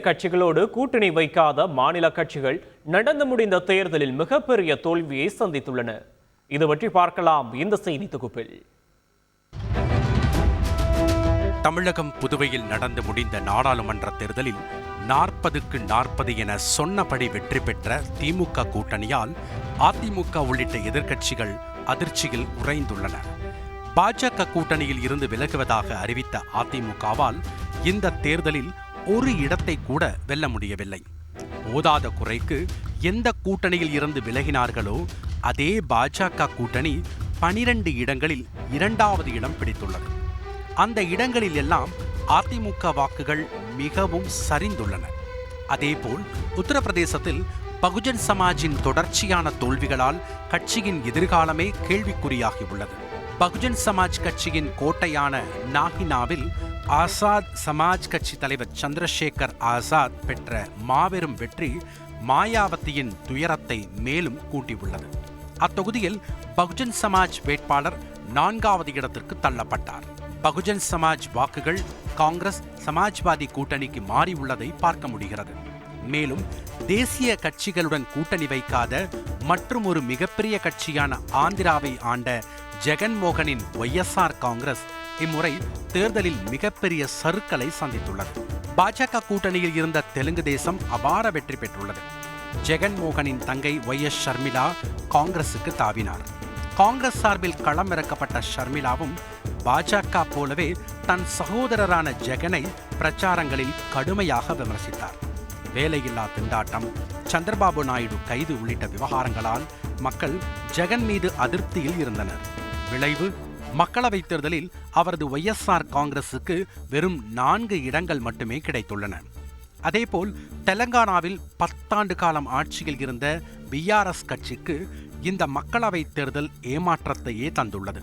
கட்சிகளோடு கூட்டணி வைக்காத மாநில கட்சிகள் நடந்து முடிந்த தேர்தலில் மிகப்பெரிய தோல்வியை சந்தித்துள்ளன. இது பற்றி பார்க்கலாம் இந்த செய்தி தொகுப்பில். தமிழகம் புதுவையில் நடந்து முடிந்த நாடாளுமன்ற தேர்தலில் 40க்கு 40 என சொன்னபடி வெற்றி பெற்ற திமுக கூட்டணியால் அதிமுக உள்ளிட்ட எதிர்க்கட்சிகள் அதிர்ச்சியில் உறைந்துள்ளன. பாஜக கூட்டணியில் இருந்து விலகுவதாக அறிவித்த அதிமுகவால் இந்த தேர்தலில் ஒரு இடத்தை கூட வெல்ல முடியவில்லை. போதாத குறைக்கு எந்த கூட்டணியில் இருந்து விலகினார்களோ அதே பாஜக கூட்டணி 12 இடங்களில் 2வது இடம் பிடித்துள்ளது. அந்த இடங்களில் எல்லாம் அதிமுக வாக்குகள் மிகவும் சரிந்துள்ளன. அதேபோல் உத்தரப்பிரதேசத்தில் பகுஜன் சமாஜின் தொடர்ச்சியான தோல்விகளால் கட்சியின் எதிர்காலமே கேள்விக்குறியாகியுள்ளது. பகுஜன் சமாஜ் கட்சியின் கோட்டையான நாகினாவில் ஆசாத் சமாஜ் கட்சி தலைவர் சந்திரசேகர் ஆசாத் பெற்ற மாபெரும் வெற்றி மாயாவதியின் துயரத்தை மேலும் கூட்டியுள்ளது. அத்தொகுதியில் பகுஜன் சமாஜ் வேட்பாளர் 4வது இடத்திற்கு தள்ளப்பட்டார். பகுஜன் சமாஜ் வாக்குகள் காங்கிரஸ் சமாஜ்வாதி கூட்டணிக்கு மாறியுள்ளதை பார்க்க முடிகிறது. மேலும் தேசிய கட்சிகளுடன் கூட்டணி வைக்காத மற்றும் ஒரு மிகப்பெரிய கட்சியான ஆந்திராவை ஆண்ட ஜெகன்மோகனின் YSR காங்கிரஸ் இம்முறை தேர்தலில் மிகப்பெரிய சறுக்கலை சந்தித்துள்ளது. பாஜக கூட்டணியில் இருந்த தெலுங்கு தேசம் அபார வெற்றி பெற்றுள்ளது. ஜெகன்மோகனின் தங்கை YS ஷர்மிளா காங்கிரசுக்கு தாவினார். காங்கிரஸ் சார்பில் களமிறக்கப்பட்ட ஷர்மிளாவும் பாஜக போலவே தன் சகோதரரான ஜெகனை பிரச்சாரங்களில் கடுமையாக விமர்சித்தார். வேலையில்லா திண்டாட்டம், சந்திரபாபு நாயுடு கைது உள்ளிட்ட விவகாரங்களால் மக்கள் ஜெகன் மீது அதிருப்தியில் இருந்தனர். விளைவு, மக்களவைத் தேர்தலில் அவரது YSR காங்கிரசுக்கு வெறும் 4 இடங்கள் மட்டுமே கிடைத்துள்ளன. அதேபோல் தெலங்கானாவில் 10 ஆண்டு காலம் ஆட்சியில் இருந்த BRS கட்சிக்கு இந்த மக்களவைத் தேர்தல் ஏமாற்றத்தையே தந்துள்ளது.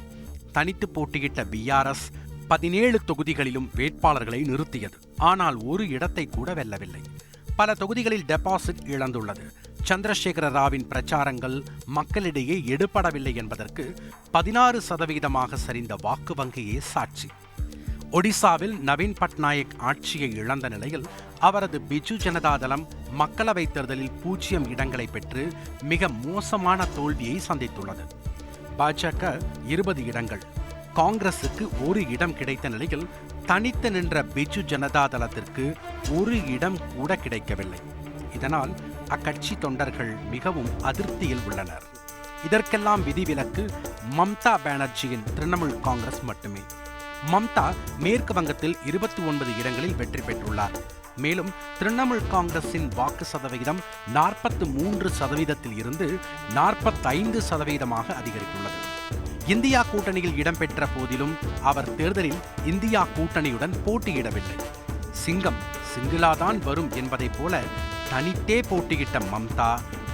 தனித்து போட்டியிட்ட BRS 17 தொகுதிகளிலும் வேட்பாளர்களை நிறுத்தியது. ஆனால் ஒரு இடத்தை கூட வெல்லவில்லை. பல தொகுதிகளில் டெபாசிட் இழந்துள்ளது. சந்திரசேகர ராவின் பிரச்சாரங்கள் மக்களிடையே எடுபடவில்லை என்பதற்கு 16% சரிந்த வாக்கு வங்கியே சாட்சி. ஒடிசாவில் நவீன் பட்நாயக் ஆட்சியை இழந்த நிலையில் அவரது பிஜு ஜனதாதளம் மக்களவைத் தேர்தலில் 0 இடங்களை பெற்று மிக மோசமான தோல்வியை சந்தித்துள்ளது. பாஜக 20 இடங்கள், காங்கிரசுக்கு 1 இடம் கிடைத்த நிலையில் தனித்து நின்ற பிஜு ஜனதாதளத்திற்கு 1 இடம் கூட கிடைக்கவில்லை. இதனால் அக்கட்சி தொண்டர்கள் மிகவும் அதிருப்தியில் உள்ளனர். இதற்கெல்லாம் விதிவிலக்கு மம்தா பானர்ஜியின் திரிணாமுல் காங்கிரஸ் மட்டுமே. மம்தா மேற்கு வங்கத்தில் 29 இடங்களில் வெற்றி பெற்றுள்ளார். மேலும் திரிணாமுல் காங்கிரசின் வாக்கு சதவிகிதம் 43% இருந்து 45% அதிகரித்துள்ளது. இந்தியா கூட்டணியில் இடம்பெற்ற போதிலும் அவர் தேர்தலில் இந்தியா கூட்டணியுடன் போட்டியிடவில்லை. சிங்கம் சிங்கிளாதான் வரும் என்பதைப் போல தனித்தே போட்டியிட்ட மம்தா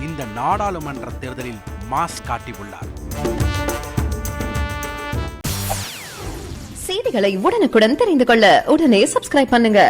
இந்த நாடாளுமன்ற தேர்தலில் மாஸ் காட்டியுள்ளார். செய்திகளை உடனுக்குடன் தெரிந்து கொள்ள உடனே சப்ஸ்கிரைப் பண்ணுங்க.